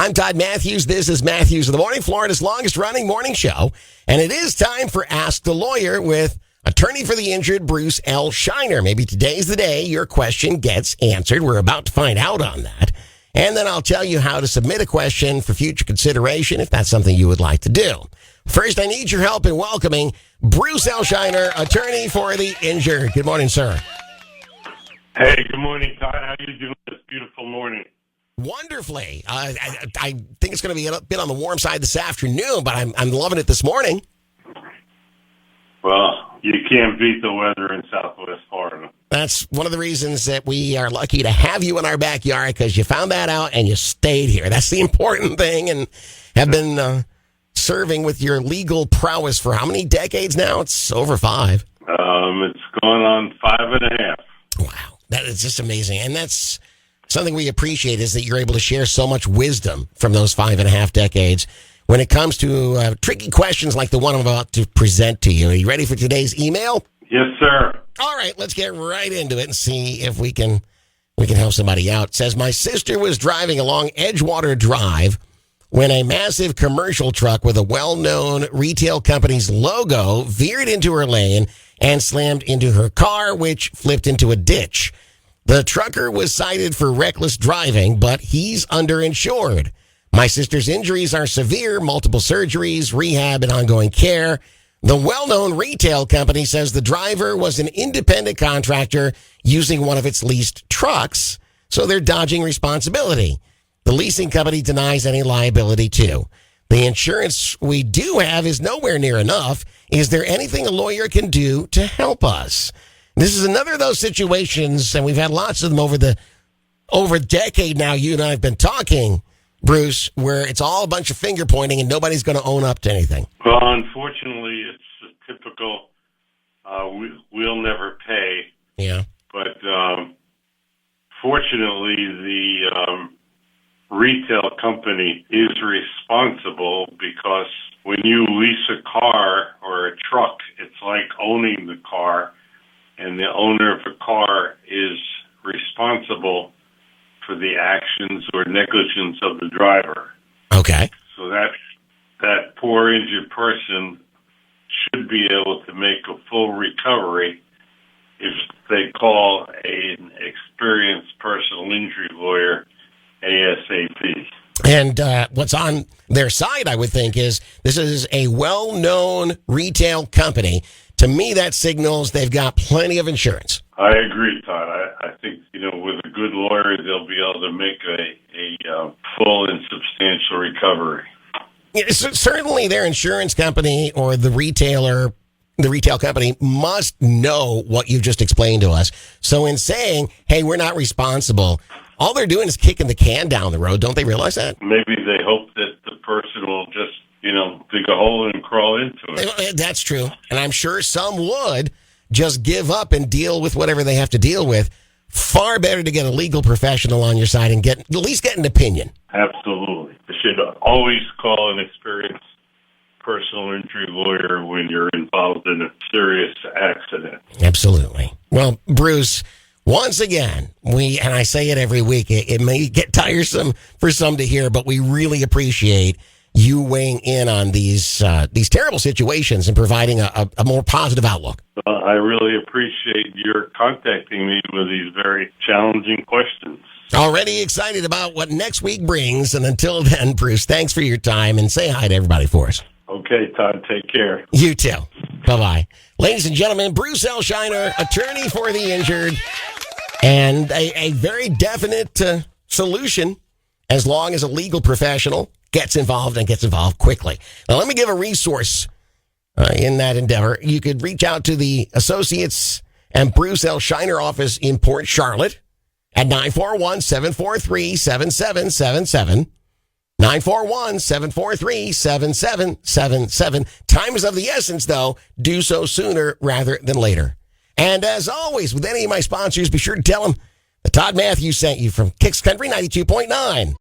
I'm Todd Matthews. This is Matthews in the Morning, Florida's longest-running morning show. And it is time for Ask the Lawyer with attorney for the injured, Bruce L. Scheiner. Maybe today's the day your question gets answered. We're about to find out on that. And then I'll tell you how to submit a question for future consideration if that's something you would like to do. First, I need your help in welcoming Bruce L. Scheiner, attorney for the injured. Good morning, sir. Hey, good morning, Todd. How are you doing this beautiful morning? Wonderfully. I think it's going to be a bit on the warm side this afternoon, but I'm loving it this morning. Well, you can't beat the weather in Southwest Florida. That's one of the reasons that we are lucky to have you in our backyard, because you found that out and you stayed here. That's the important thing, and have been serving with your legal prowess for how many decades now? It's over 5. It's going on 5.5. Wow. That is just amazing. And that's something we appreciate, is that you're able to share so much wisdom from those 5.5 decades when it comes to tricky questions like the one I'm about to present to you. Are you ready for today's email? Yes, sir. All right, let's get right into it and see if we can help somebody out. It says, my sister was driving along Edgewater Drive when a massive commercial truck with a well-known retail company's logo veered into her lane and slammed into her car, which flipped into a ditch. The trucker was cited for reckless driving, but he's underinsured. My sister's injuries are severe, multiple surgeries, rehab, and ongoing care. The well-known retail company says the driver was an independent contractor using one of its leased trucks, so they're dodging responsibility. The leasing company denies any liability, too. The insurance we do have is nowhere near enough. Is there anything a lawyer can do to help us? This is another of those situations, and we've had lots of them over a decade now. You and I have been talking, Bruce, where it's all a bunch of finger pointing and nobody's going to own up to anything. Well, unfortunately, it's a typical we'll never pay. Yeah. But fortunately, the retail company is responsible, because when you lease a car or a truck, it's like owning the car, and the owner of the car is responsible for the actions or negligence of the driver. Okay. So that poor injured person should be able to make a full recovery if they call an experienced personal injury lawyer ASAP. And what's on their side, I would think, is this is a well-known retail company. To me, that signals they've got plenty of insurance. I agree, Todd. I think, with a good lawyer, they'll be able to make a full and substantial recovery. Yeah, certainly their insurance company or the retail company must know what you've just explained to us. So in saying, hey, we're not responsible, all they're doing is kicking the can down the road. Don't they realize that? Maybe they hope that the person will just, dig a hole and crawl into it. That's true. And I'm sure some would just give up and deal with whatever they have to deal with. Far better to get a legal professional on your side and at least get an opinion. Absolutely. You should always call an experienced personal injury lawyer when you're involved in a serious accident. Absolutely. Well, Bruce, once again, and I say it every week, it may get tiresome for some to hear, but we really appreciate you weighing in on these terrible situations and providing a more positive outlook. I really appreciate your contacting me with these very challenging questions. Already excited about what next week brings. And until then, Bruce, thanks for your time, and say hi to everybody for us. Okay, Todd, take care. You too. Bye-bye. Ladies and gentlemen, Bruce L. Scheiner, attorney for the injured, and a very definite solution as long as a legal professional gets involved and gets involved quickly. Now, let me give a resource in that endeavor. You could reach out to the Associates and Bruce L. Scheiner office in Port Charlotte at 941-743-7777. 941-743-7777. Time is of the essence, though. Do so sooner rather than later. And as always, with any of my sponsors, be sure to tell them that Todd Matthews sent you from Kicks Country 92.9.